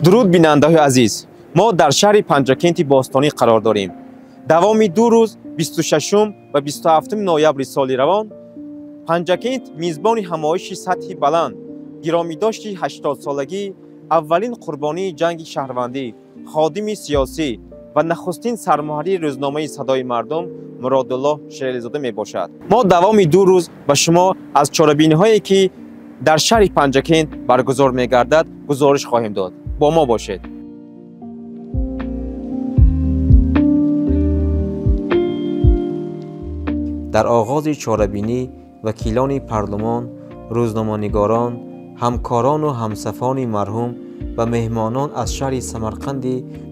درود بیننده‌های عزیز، ما در شهر پنجکент باستانی قرار داریم. دوام 2 روز 26 و 27 نوامبر سال روان پنجکент میزبان همایش سطحی بلند گرامیداشت 80 سالگی اولین قربانی جنگ شهروندی، خادم سیاسی و نخستین سرمحری روزنامه صدای مردم مرادالله شیرالی‌زاده می باشد. ما دوام 2 روز به شما از چاره‌بینی‌هایی که در شهر پنجکент برگزار می گردد گزارش خواهیم داد. با ما باشید. در آغاز چاره‌بینی وکیلان پارلمان، روزنامه‌نگاران، همکاران و همصفان مرحوم و مهمانان از شهر سمرقند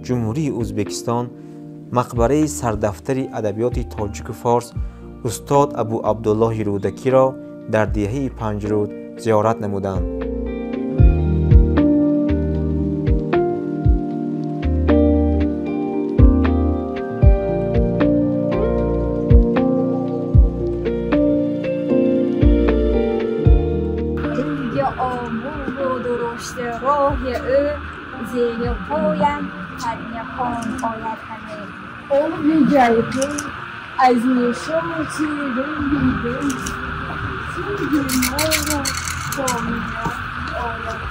جمهوری ازبکستان مقبره سردفتر ادبیات تاجیک و فارس استاد ابو عبدالله رودکی را در دهه 5 رود زیارت نمودند. راه او زیر پایم پرنیخان آید همه اون جایده از نشان چیرون سوی ما را کاملا آید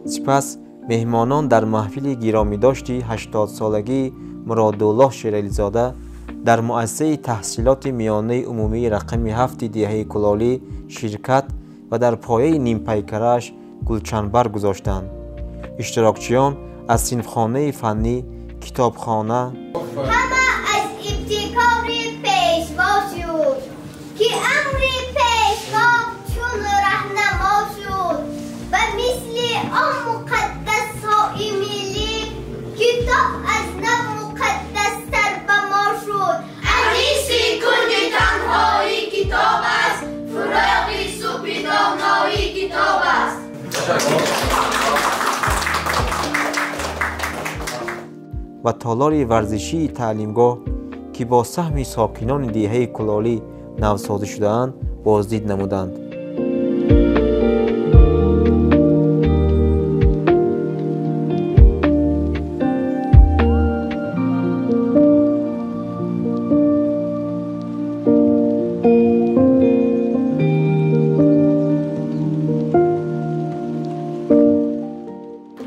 سپس مهمانان در محفل گرامی داشتی 80 سالگی مرادالله شیرالی‌زاده در مؤسسه تحصیلات میانه عمومی رقم 7 دهه کلالی شرکت و در پایه نیم پیکرش گلچنبر گذاشتند. اشتراکچیان از صنفخانه فنی، کتابخانه همه از ابتکار پیشوا شد که امر پیشوا چون رهنما شد و مثل آن مقدس های ملی کتاب از نو مقدس تر به ما شد. انیسی کنج تنهایی کتاب است، فراغ صبح دانایی کتاب است. و تالار ورزشی تعلیمگاه که با سهم ساکنان دهه کلالی نوسازی شده‌اند بازدید نمودند.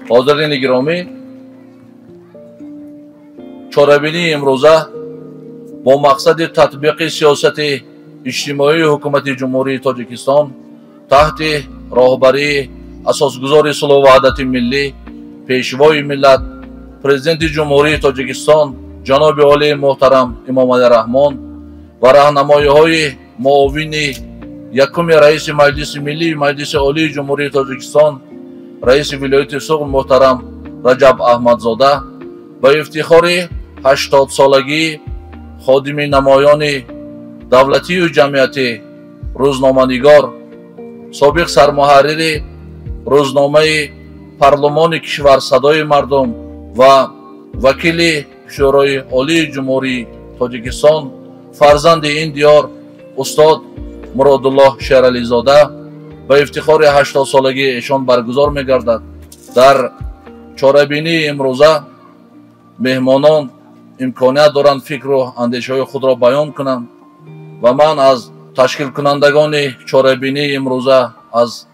حاضرین گرامی، چاره‌بینی امروزه با مقصد تطبیق سیاست اجتماعی حکومت جمهوری تاجیکستان تحت راهبری اساسگزار صلح و وحدت ملی پیشوای ملت پرزیدنت جمهوری تاجیکستان جناب عالی محترم امام علی رحمان و راهنمایی‌های معاون یکم رئیس مجلس ملی مجلس عالی جمهوری تاجیکستان رئیس ولایت سوغل محترم رجب احمدزاده با افتخار 80 سالگی خادم نمایان دولتی و جمعیتی روزنامه‌نگار سابق سرمحرر روزنامه پارلمان کشور صدای مردم و وکیل شورای عالی جمهوری تاجیکستان فرزند این دیار استاد مرادالله شیرالی‌زاده با افتخار 80 سالگی ایشان برگزار می‌گردد. در چاره‌بینی امروزه مهمانان امکانیت دارند فکر و اندیشه‌های خود را بیان کنند و من از تشکیل کنندگان چاره‌بینی امروزه از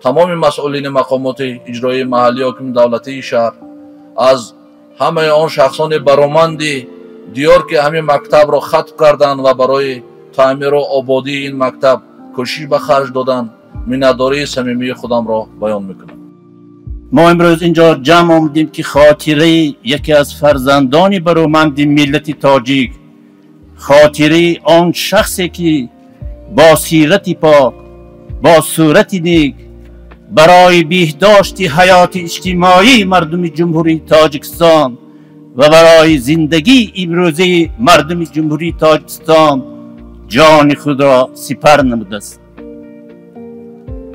تمام مسئولین مقامات اجرایی محلی حاکم دولتی شهر، از همه آن شخصان برومند دیار که همین مکتب را ختم کردند و برای تعمیر و آبادی این مکتب کوشش به خرج دادند، منتداری صمیمی خودم را بیان میکنم. ما امروز اینجا جمع آمدیم که خاطره یکی از فرزندان برومند ملت تاجیک، خاطره آن شخصی که با سیرت پاک، با صورت نیک برای بهداشت حیات اجتماعی مردم جمهوری تاجیکستان و برای زندگی امروزی مردم جمهوری تاجیکستان جان خود را سپر نموده است.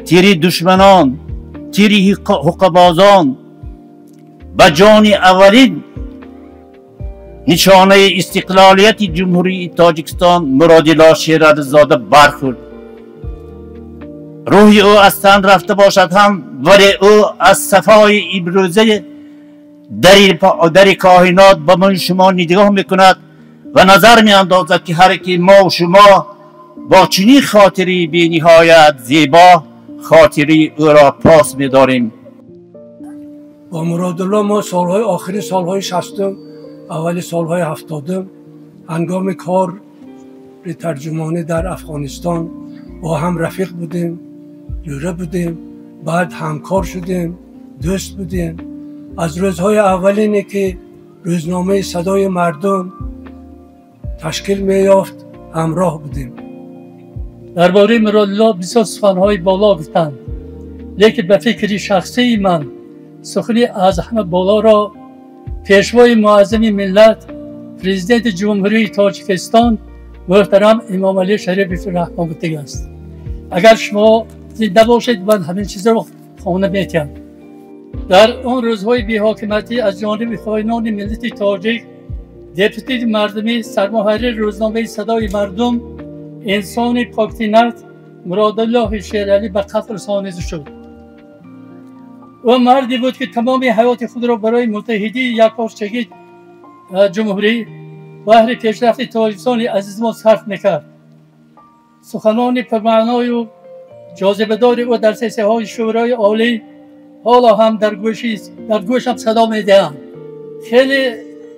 تیر دشمنان، تیر حقه‌بازان به جان اولین نشانه استقلالیت جمهوری تاجیکستان مرادالله شیرعلیزاده برخورد. روحی او از تن رفته باشد هم، ولی او از صفای امروزه در کائنات به من شما نگاه میکند و نظر می اندازد که هر کی ما و شما با چنین خاطری بی نهایت زیبا خاطری او را پاس می داریم. با مرادالله ما سالهای آخر سالهای 60 اول سالهای 70 هنگام کار ترجمانی در افغانستان با هم رفیق بودیم، جوره بودیم، بعد همکار شدیم، دوست بودیم. از روزهای اولینی که روزنامه صدای مردم تشکیل می‌یافت همراه بودیم. درباره مرادالله بسیار سخنهای بالا گفتند، لیکن به فکر شخصی من سخنی از همه بالا را پیشوای معظم ملت پرزیدنت جمهوری تاجیکستان محترم امام علی شریف رحمه گفته است. اگر شما زنده باشید من همین چیز را خانه می‌تیم. در آن روزهای بی‌حاکمیتی از جانب خائنان ملت تاجیک، دپوتی مردمی سرمحرر روزنامه صدای مردم انسان پاک‌طینت مرادالله شیرعلی به قتل رسانیده شد. او مردی بود که تمام حیات خود را برای متحدی یکپارچگی جمهوری بهر پیشرفت تاجیکستان عزیز ما صرف میکرد. سخنان پرمعنای و جاذبه‌دار او در سیسه‌های شورای عالی حالا هم در گوشم صدا می‌دهند. خیلی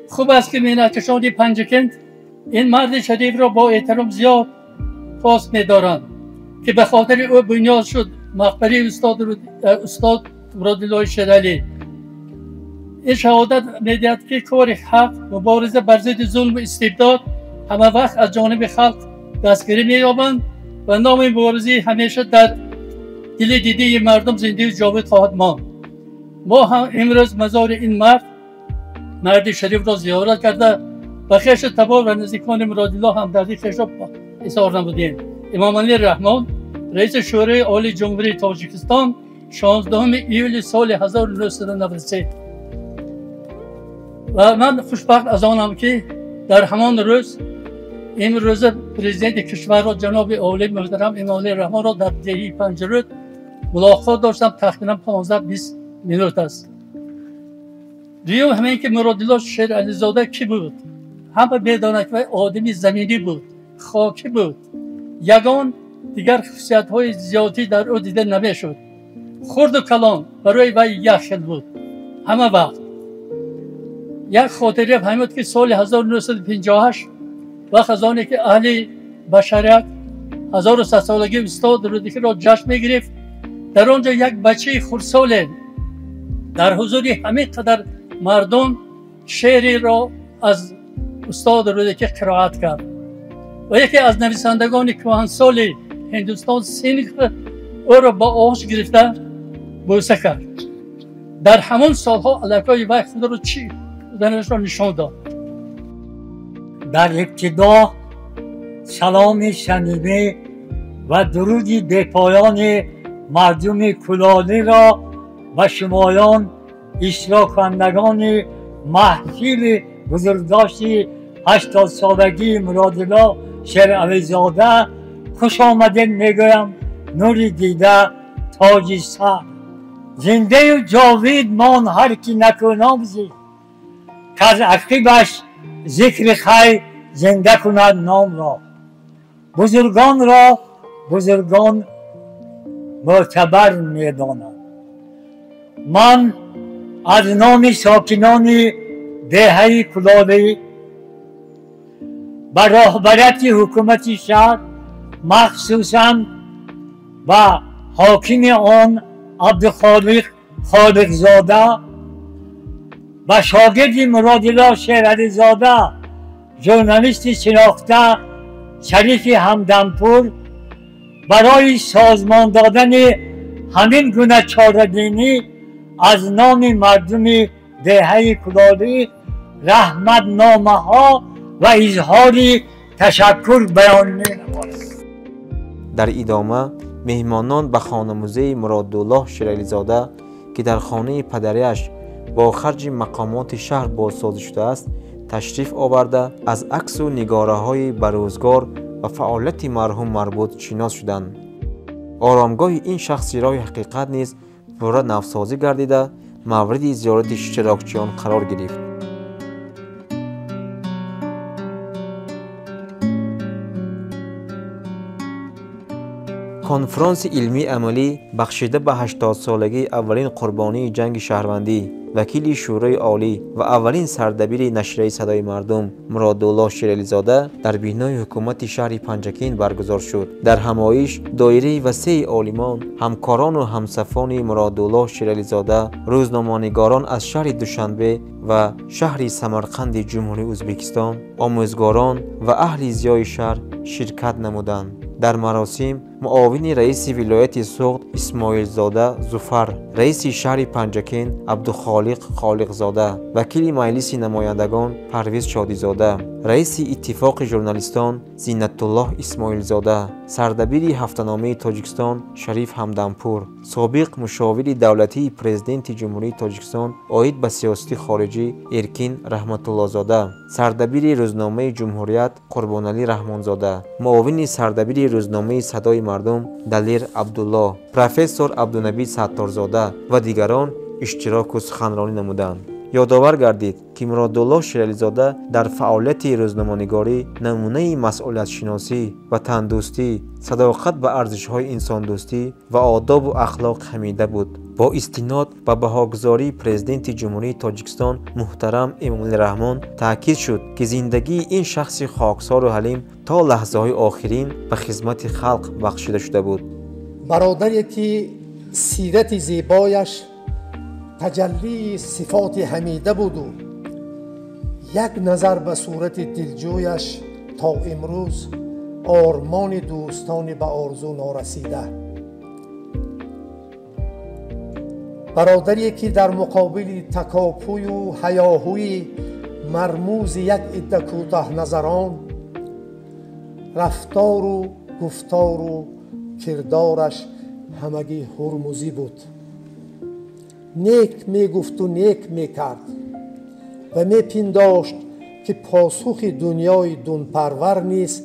خوب است که مینه‌کشان پنجکند این مرد شریف را با احترام زیاد پاس می‌دارند که به خاطر او بنیاد شد مقبره استاد مرادالله شیرعلی. این شهادت می‌دهد که کار حق، مبارزه بر ضد ظلم و استبداد همه وقت از جانب خلق دستگیری می‌یابند و نام مبارزه همیشه در دل دیده مردم زنده و جاودان خواهد ماند. ما هم امروز مزار این مرد شریف را زیارت کرده و خویش تبار و نزدیکان مرادالله همدردی خویش را اظهار نمودیم. امام علی رحمان رئیس شورای عالی جمهوری تاجیکستان 16 ایول سال 1993. و من خوشبخت از آنم که در همان روز امروز پرزیدنت کشور را جناب عالی محترم امام علی رحمان را در دهی پنجرود ملاقات داشتم. تقریبا 15-20 منوت است. دوم همین که مرادالله شیرعلیزاده کی بود؟ همه می‌دانند که آدمی زمینی بود، خاکی بود. یگان دیگر خصوصیت‌های زیادی در او دیده نمی‌شد. خرد و کلان برای وی یک بود همه وقت. یک خاطره همین بود که سال 1958 وقت از آنی که اهل بشریت 1100 سالگی استاد رودکی را جشن می‌گرفت، در آنجا یک بچه خردسال در حضور همه قدر مردم شعری را از استاد رودکی قرائت کرد و یکی از نویسندگان کهنسال هندوستان سینگ او را با آغوش گرفته بوسه کرد. در همان سالها علاقه وی خود را چی بودنش را نشان داد. در ابتدا سلام صمیمی و درودی بپایان مردم کلالی را و شمایان اشتراک کنندگان محفل بزرگداشت 80 سالگی مرادالله شیرعلیزاده خوش آمدین میگویم. نوری دیده تاج سر زنده و جاوید مان هر کی نکنام زی که از عقیبش ذکر خیر زنده کند نام را. بزرگان معتبر میدانم. من از نام ساکنان دهه کلالی به راهبریت حکومت شهر مخصوصاً و حاکم آن عبدالخالق خالقزاده و شاگرد مرادالله شیرعلیزاده ژورنالیست شناخته شریف همدمپور برای سازمان دادن همین گونه چاره‌دینی از نام مردم دهه کلالی رحمت نامه ها و اظهار تشکر بیان می‌نماید. در ادامه مهمانان به خانموزه مرادالله شیرعلیزاده که در خانه پدریش با خرج مقامات شهر بازسازی شده است تشریف آورده از عکس و نگاره‌های بروزگار و فعالیت مرحوم مربوط شناس شدند. آرامگاه این شخصیت‌های حقیقت نیز وارد نوسازی گردیده مورد زیارت اشتراکچیان قرار گرفت. کنفرانس علمی عملی بخشیده به 80 سالگی اولین قربانی جنگ شهروندی وکیل شورای عالی و اولین سردبیر نشریه صدای مردم مرادالله شیرالی زاده در بینای حکومت شهر پنجکین برگزار شد. در همایش دایره وسیع عالمان، همکاران و همصفان مرادالله شیرالی زاده، روزنامه‌نگاران از شهر دوشنبه و شهر سمرقند جمهوری ازبکستان، آموزگاران و اهل زیای شهر شرکت نمودند. در مراسم معاون رئیس ولایت سوخت اسماعیل زاده ظفر، رئیس شهر پنجکین عبدالخالق خالق زاده، وکیل مجلس نمایندگان پرویز شادی زاده، رئیس اتفاق ژورنالیستان زینت الله اسماعیل زاده، سردبیر هفته‌نامه تاجیکستان شریف همدانپور، سابق مشاور دولتی پرزیدنت جمهوری تاجیکستان عاید به سیاست خارجی ارکین رحمت الله زاده، سردبیر روزنامه جمهوریت قربانعلی رحمان زاده، معاون سردبیر روزنامه صدای مردم دلیر عبدالله، پروفسور عبدالنبی ستارزاده و دیگران اشتراک و سخنرانی نمودند. یادآور گردید که مرادالله شیرالی زاده در فعالیت روزنامه‌نگاری نمونه مسئولیت شناسی و تندوستی، صداقت به ارزش‌های انسان دوستی و آداب و اخلاق حمیده بود. با استناد به بهاگذاری پرزیدنت جمهوری تاجیکستان محترم امامعلی رحمان تاکید شد که زندگی این شخص خاکسار و حلیم تا لحظه‌های آخرین به خدمت خلق بخشیده شده بود. برادری که سیرت زیبایش تجلی صفات حمیده بود و یک نظر به صورت دلجویش تا امروز آرمان دوستان به آرزو نارسیده. برادری که در مقابل تکاپوی و هیاهوی مرموز یک عده کوته نظران رفتار و گفتار و کردارش همگی هرمزی بود. نیک می گفت و نیک می کرد و می پنداشت که پاسخ دنیای دونپرور نیز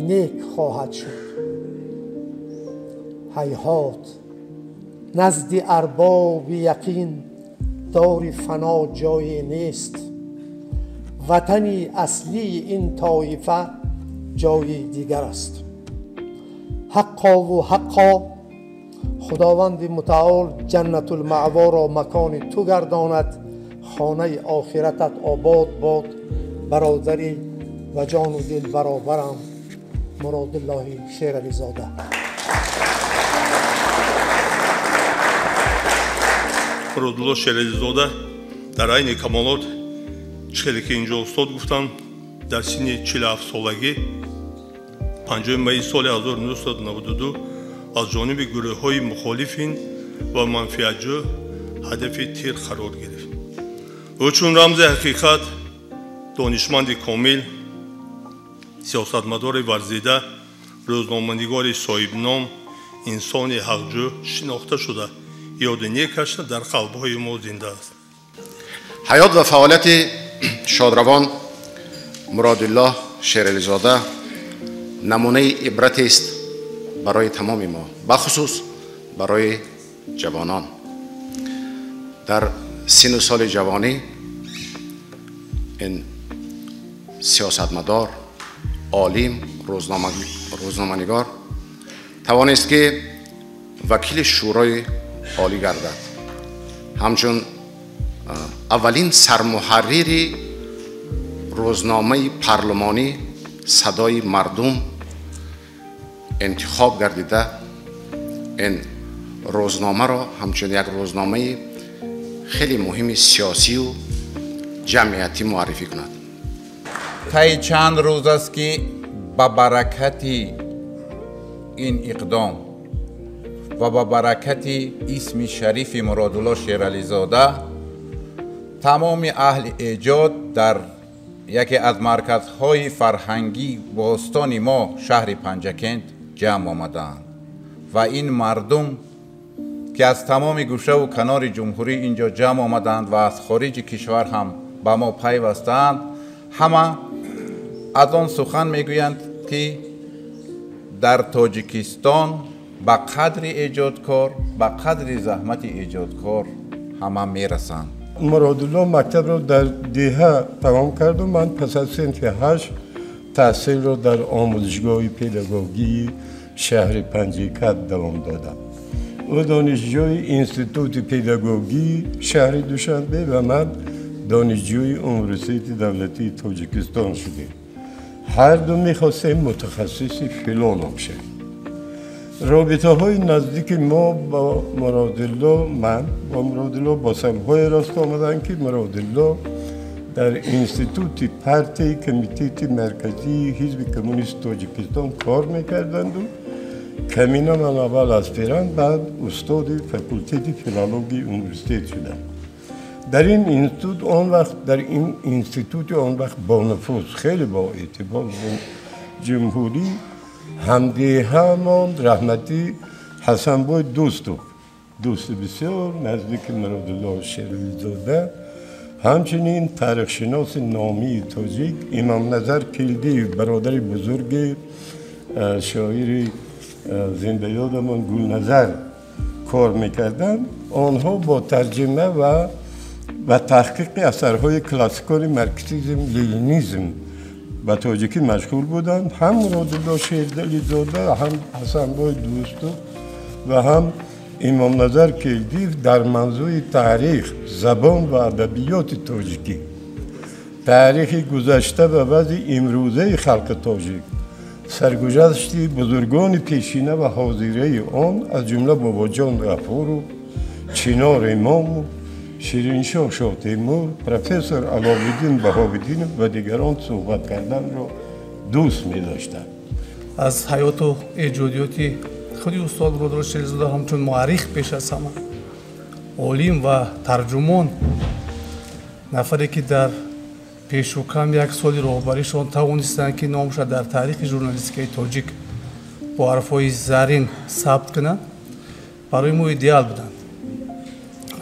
نیک خواهد شد. هیهات نزد ارباب یقین دار فنا جای نیست، وطنی اصلی این طایفه جای دیگر است. حقا و حقا خداوند متعال جنت المأوا را مکان تو گرداند، خانه آخرتت آباد باد. برادری و جان و دل برابرم مرادالله شیرالی زاده. مرادالله شیرالی زاده در عین کمالات 41 استاد گفتند در سن 47 سالگی 5 می سال 1992 از جانب گروه‌های مخالفین و منفعت‌جو هدف تیر قرار گرفت. او چون رمز حقیقت، دانشمند کامل، سیاستمدار ورزیده، روزنامه‌نگار صاحب نام، انسان حقجو شناخته شده، یاد نیکش در قلب‌های ما زنده است. حیات و فعالیت شادروان مرادالله شیرالی زاده نمونه عبرت است برای تمام ما، بخصوص برای جوانان. در سن و سال جوانی این سیاستمدار، عالم، روزنامه‌نگار توانست که وکیل شورای عالی گردد. همچون اولین سرمحرر روزنامه پارلمانی صدای مردم انتخاب گردیده این روزنامه را همچون یک روزنامه خیلی مهم سیاسی و جمعیتی معرفی کند. طی چند روز است که با برکت این اقدام و با برکت اسم شریف مرادالله شیرالی زاده تمام اهل ایجاد در یکی از مرکزهای فرهنگی باستان ما شهر پنجکین جمع آمدند و این مردم که از تمام گوشه و کنار جمهوری اینجا جمع آمدند و از خارج کشور هم با ما پیوستند، همه از آن سخن میگویند که در تاجیکستان با قدر ایجادکار، با قدر زحمت ایجادکار همه میرسند. مرادالله مکتب رو در دیه تمام کرد و من پس از صنف 8 تحصیل رو در آموزشگاه پداگوژی شهر پنجیکت دوام دادم. او دانشجوی انستیتوت پداگوژی شهر دوشنبه و من دانشجوی یونیورسیته دولتی تاجیکستان شدیم. هر دو میخواستیم متخصص فلان بشیم. رابطه های نزدیک ما با مرادالله، من با مرادالله با سالهای راست آمدن که مرادالله در انستیتوت پارتی کمیته مرکزی حزب کمونیست تاجیکستان کار میکردند و کمینا من اول اسپیران بعد استاد فاکولته فیلولوژی یونیورسیته شدم. در این انستیتوت آن وقت با نفوذ خیلی با اعتبار جمهوری همدیه ماند رحمتی حسن بای دوست بسیار نزدیک مرادالله شیرالی زاده، همچنین تاریخشناس نامی تاجیک امام نظر کلدی برادر بزرگ شاعر زنده یادمان گل نظر کار میکردن. آنها با ترجمه و تحقیق اثرهای کلاسیکال مارکسیسم لنینیسم به تاجیکی مشغول بودند. هم مرادالله شیرالی زاده، هم حسن بای دوستو و هم امام نظر کلدی در موضوع تاریخ، زبان و ادبیات تاجیکی، تاریخ گذشته و وضع امروزه خلق تاجیک، سرگذشت بزرگان پیشینه و حاضره آن از جمله باباجان غفور و چنار امام و شیرینشاه شاه تیمور، پروفسور علاءالدین بهاءالدین و دیگران صحبت کردن را دوست می داشتند. از حیات و ایجادیات خودی استاد مرادالله شیرالی زاده همچون مورخ پیش از همه، عالم و ترجمان، نفری که در پیش و کم یک سال راهبریشان توانستند که نامش در تاریخ ژورنالیستیک تاجیک با حرفهای زرین ثبت کنند، برای ما ایدئال بودند.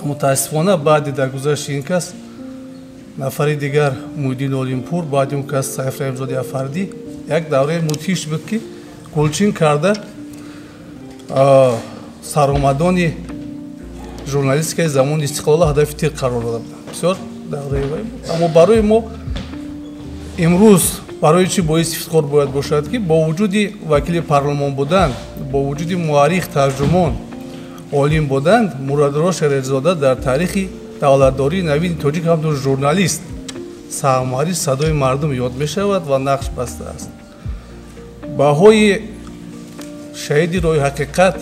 متاسفانه بعد در گذشت این کس نفری دیگر محیدین عالمپور، بعد اون کس سیف رحیمزاده افردی یک دوره مدهیش بود که گلچین کرده سرآمدان ژورنالیستیک زمان استقلال هدف تیر قرار داده بودند. بسیار دوره بود. اما برای ما امروز برای چی باعث افتخار باید باشد که با وجود وکیل پارلمان بودند، با وجود مورخ، ترجمان، عالم بودند، مرادالله شیرالی زاده در تاریخ دولتداری نوین تاجیک همچون ژورنالیست سهام‌آوری صدای مردم یاد می شود و نقش بسته است. بهای شهید روی حقیقت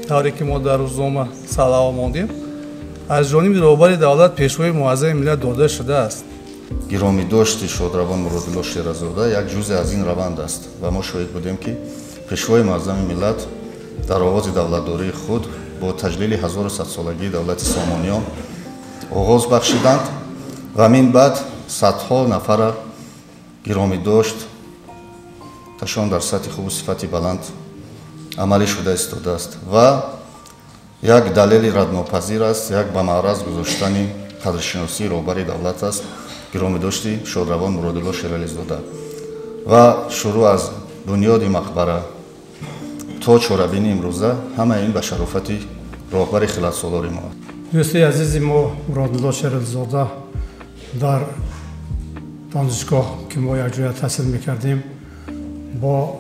طوری که ما در روزنامه سلاوا ماندیم از جانب رهبر دولت پیشوای معظم ملت داده شده است. گرامی داشت شادروان مرادالله شیرالی زاده یک جزء از این روند است و ما شاهد بودیم که پیشوای معظم ملت در آغاز دولتداری خود با تجلیل 1100 سالگی دولت سامانیان آغاز بخشیدند و من بعد صدها نفر گرامی داشت تشان در سطح خوب و صفت بلند عملی شده ایستاده است و یک دلیل ردناپذیر است، یک به معرض گذاشتن قدرشناسی رهبر دولت است گرامی داشتی شادروان مرادالله شیرالی زاده و شروع از بنیاد مقبره تا چهاربین امروزه همه این به شرافت راهبر خلال سالار ما. دوستی عزیز ما مرادالله شیرالی زاده در دانشگاه که ما یک جای تحصیل میکردیم با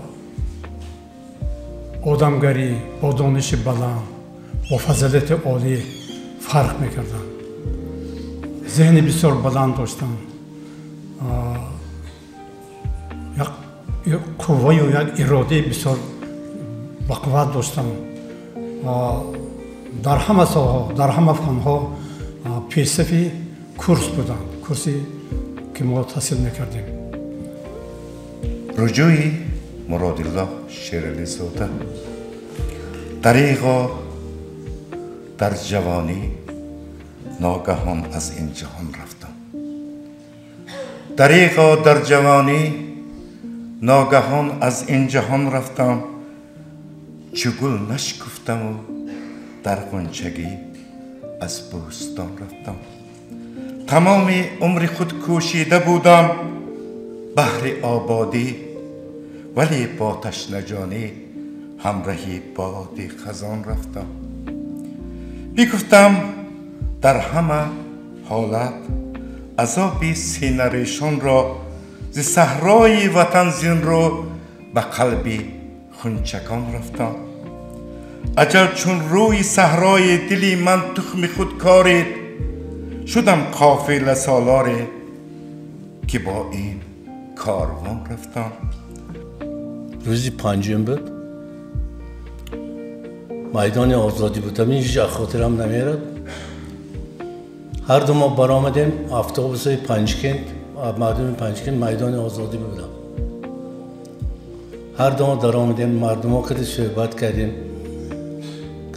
آدمگری، با دانش بلند، با فضیلت عالی فرق میکردن. ذهن بسیار بلند داشتن، یک قوه و یک اراده بسیار بقوت داشتن. در همه ساحه، در همه فنها پیشرفت کورس بودن، کورسی که ما تحصیل میکردیم. رجوع مرادالله شیرالی زاده دریغا در جوانی ناگهان از این جهان رفتم. دریغا در جوانی ناگهان از این جهان رفتم، چو گل نشکفتم و در غنچگی از بوستان رفتم. تمام عمر خود کوشیده بودم بهر آبادی، ولی با تشنجانی همراهی باد خزان رفتم. میگفتم در همه حالت عذاب سینه ریشان را ز صحرای وطن زین رو به قلبی خونچکان رفتم. اجل چون روی صحرای دلی من تخم خود کارید، شدم قافله سالاری که با این کاروان رفتم. روزی پنجم بود، میدان آزادی بودم، هیچ خاطرم نمیاد. هر دو ما برآمدیم اتوبوس پنجکند، مردم پنجکند میدان آزادی بودم. هر دو ما در آمدیم، مردم ها کلی صحبت کردیم،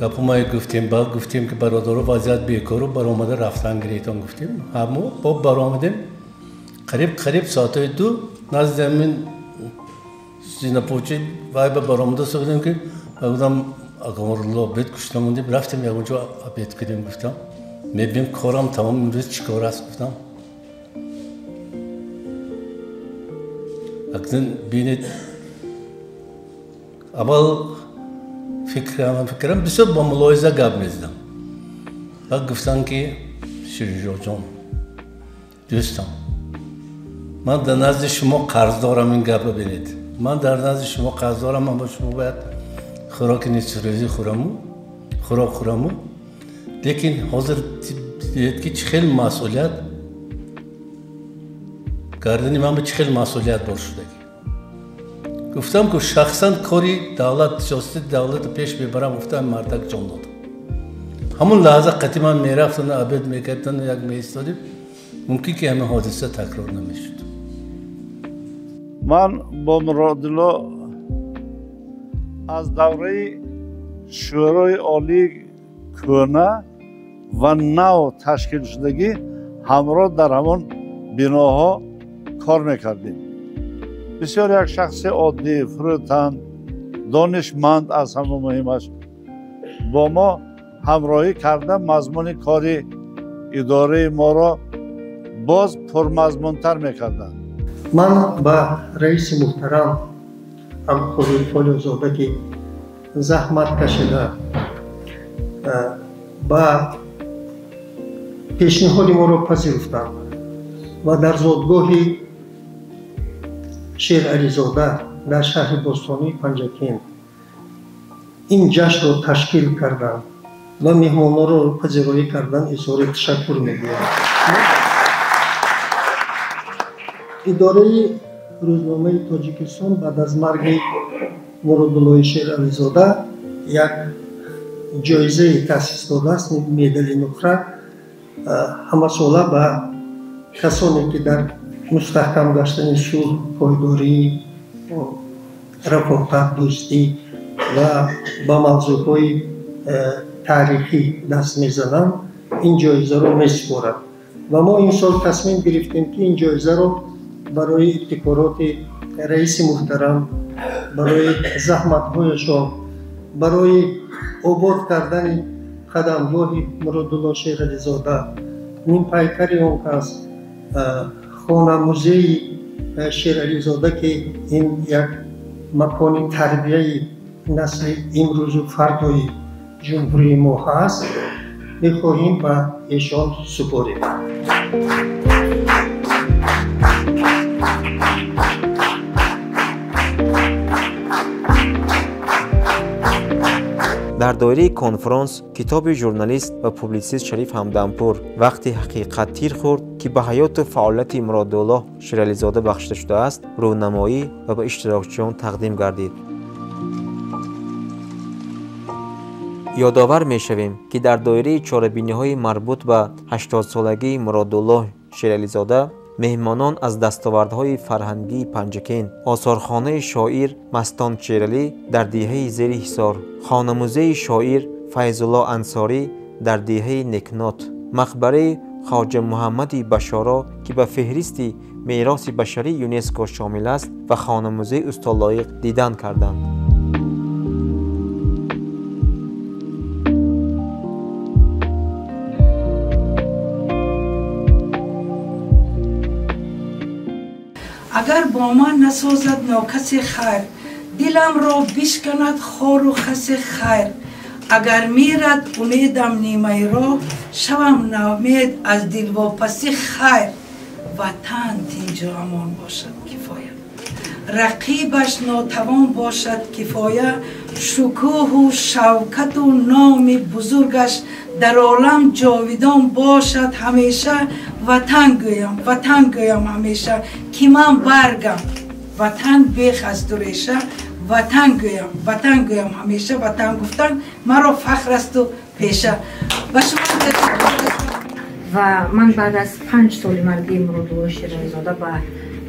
گپمای گفتیم، بعد گفتیم که برادر وضعیت بیکار و برآمده رفتن گریتان گفتیم. همو با برآمدیم قریب ساعت 2 نزد من سینه پوچی وای به برآمده سویدم که بودم اگمار الله بیت کشتم موندیم، رفتیم اونجا بیت کردیم. گفتم میبینیم کارم تمام امروز چیکار است. گفتم اکنون بینید اول فکرم بسیار با ملاحظه گپ میزدم. بعد گفتن که شیرین جان دوستم، من در نزد شما قرض دارم، این گپ ببینید، من در نزد شما قرض دارم، من با شما باید خوراک نصف روزی خوراک خورمو، لیکن حاضر دید که چه خیلی مسئولیت گردنی من به چه خیلی مسئولیت بار شده. گفتم که شخصا کاری دولت پیش ببرم. گفتم مردک جان دادم. همون لحظه قطعی من میرفتن عبد میکردن یک میستادیم، ممکن که همه حادثه تکرار نمیشد. من با مرادالله از دوره شورای عالی کهنه و نو تشکیل شدگی همراه در همون بناها کار میکردیم. بسیار یک شخص عادی، فروتن، دانشمند از همه مهمش با ما همراهی کرده، مضمون کاری اداره ما را باز پرمضمونتر میکردن. من با رئیس محترم خلیفه زاده که زحمت کشیده با پیشنهاد ما را پذیرفتم و در زادگاهی شیر علیزاده در شهر بوستانی پنجکند این جشن را تشکیل کردند و مهمانان را پذیرایی کردند. اظهار تشکر میگویم. اداره روزنامه تاجیکستان بعد از مرگ مرادالله شیر علیزاده یک جایزه تأسیس داده است، مدال نقره، همه ساله به کسانی که در مستحکم گشتن صلح، پایداری، رفاقت، دوستی و با موضوعهای تاریخی دست میزنند این جایزه را میسپارند و ما این سال تصمیم گرفتیم که این جایزه را برای ابتکارات رئیس محترم، برای زحمت‌هایشان، برای آباد کردن قدمگاه مرادالله شیر علیزاده، این پیکر اون کس خانه موزه شیر علیزاده که این یک مکان تربیه نسل امروز و فردای جمهوری ما هست، میخواهیم به ایشان سپاریم. در دایره کنفرانس کتاب ژورنالیست و پوبلیسیست شریف همدمپور وقتی حقیقت تیر خورد که به حیات و فعالیت مرادالله شیر علیزاده بخشیده شده است رونمایی و به اشتراکچیان تقدیم گردید. یادآور می‌شویم که در دایره چاره‌بینی‌های مربوط به 80 سالگی مرادالله شیر علیزاده مهمانان از دستاوردهای فرهنگی پنجکند، آثارخانه شاعر مستان چیرلی در دیهه زیر حصار، خانه‌موزه شاعر فیض الله انصاری در دیهه نکنات، مقبره خواجه محمد بشارا که به فهرست میراث بشری یونسکو شامل است و خانه‌موزه استالایق دیدن کردند. اگر با من نسازد ناکس خیر، دلم را بشکند خار و خس خیر. اگر میرد امیدم نیمه را، شوم ناامید از دل واپسی خیر. وطن اینجا امان باشد کفایه، رقیبش ناتوان باشد کفایه. شکوه و شوکت و نام بزرگش در عالم جاویدان باشد همیشه. وطن گویم همیشه که من برگم، وطن بیخ از دوریشه. وطن گویم همیشه، وطن گفتن مرا فخر است و پیشه. و شما و من بعد از 5 سال مرگی مرودلو شیرازاده به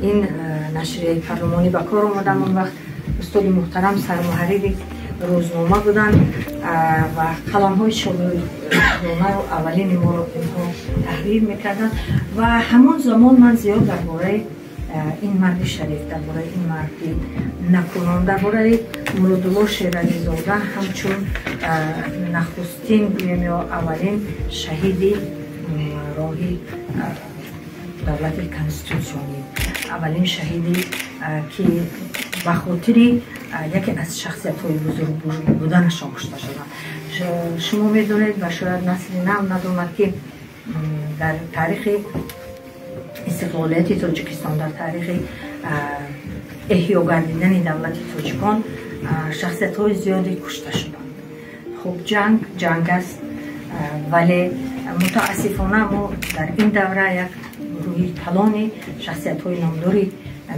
این نشریه پارلمانی به کار آمدم. اون وقت استاد محترم سرمحرر روزنامه بودن و قلم‌های شغلی روزنامه رو اولین ما رو تحریر میکردن و همون زمان من زیاد درباره این مرد شریف، درباره این مرد نکونام، درباره مرودلو شیرازاده همچون نخستین گویم یا اولین شهید راهی دولت کنستیتوسیونی، اولین شهیدی که به خاطر یکی از شخصیت‌های بزرگ بودنشان کشته شدند. شما میدونید و شاید نسل نو نداند که در تاریخ استقلالیت تاجیکستان، در تاریخ احیا گردیدن دولت تاجیکان شخصیت‌های زیادی کشته شدند. خب جنگ است، ولی متاسفانه ما در این دوره یک روی کلان شخصیت‌های نامداری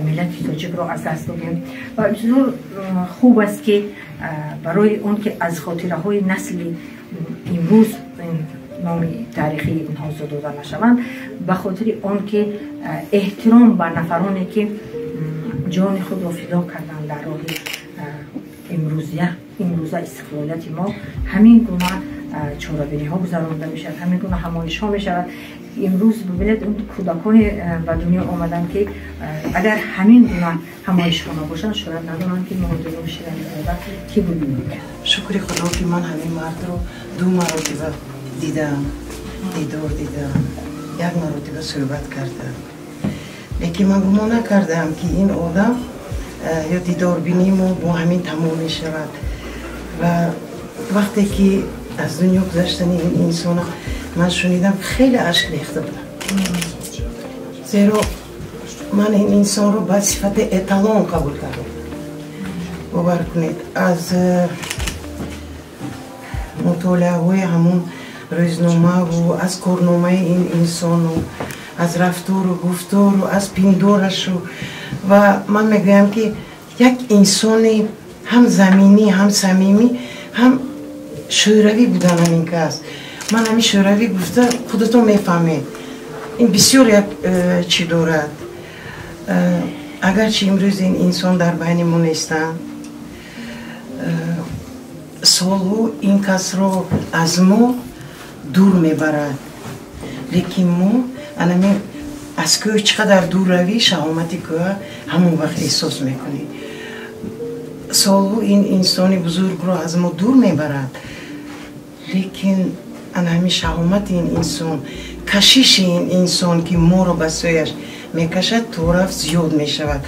ملت تاجیک را از دست دادیم و بسیار خوب است که برای اون که از خاطره های نسل امروز نام تاریخی اینها زدوده نشوند، به خاطر اون که احترام به نفرانی که جان خود را فدا کردن در راه امروزه استقلالیت ما، همین گونه چاره‌بینی ها گذرانده میشد، همین گونه همایش ها میشود. امروز ببینید اون کودکان به دنیا آمدن که اگر همین گونه همایش ها نباشند شاید ندانند که مرودلو شیرازاده کی بودیم. شکر خدا که من همین مرد رو 2 مرتبه دیدم، دیدار دیدم، 1 مرتبه صحبت کردم، لیکن من گمان نکردم که این آدم یا دیدار بینیم و با همین تمام می شود. و وقتی که از دنیا گذشتن این انسان من شنیدم خیلی اشک ریخته بودم، زیرا من این انسان رو به صفت اتالون قبول کردم. باور کنید از مطالعه های همون روزنامه و از کارنامه این انسان و از رفتار و گفتار و از پندارش و من میگویم که یک انسان هم زمینی هم صمیمی هم شوروی بودن همین کس. من همین شوروی گفته خودتون میفهمید این بسیار یک چی دارد. اگرچه امروز این انسان در بینمون نیستند، سالها این کس رو از ما دور میبرد، لیکن ما از که چقدر دور روی شهامتی که همون وقت احساس میکنیم. سالها این انسان بزرگ رو از ما دور میبرد، لیکن همین شهامت این انسان، کشش این انسان که ما رو به سویش میکشد طرف زیاد میشود.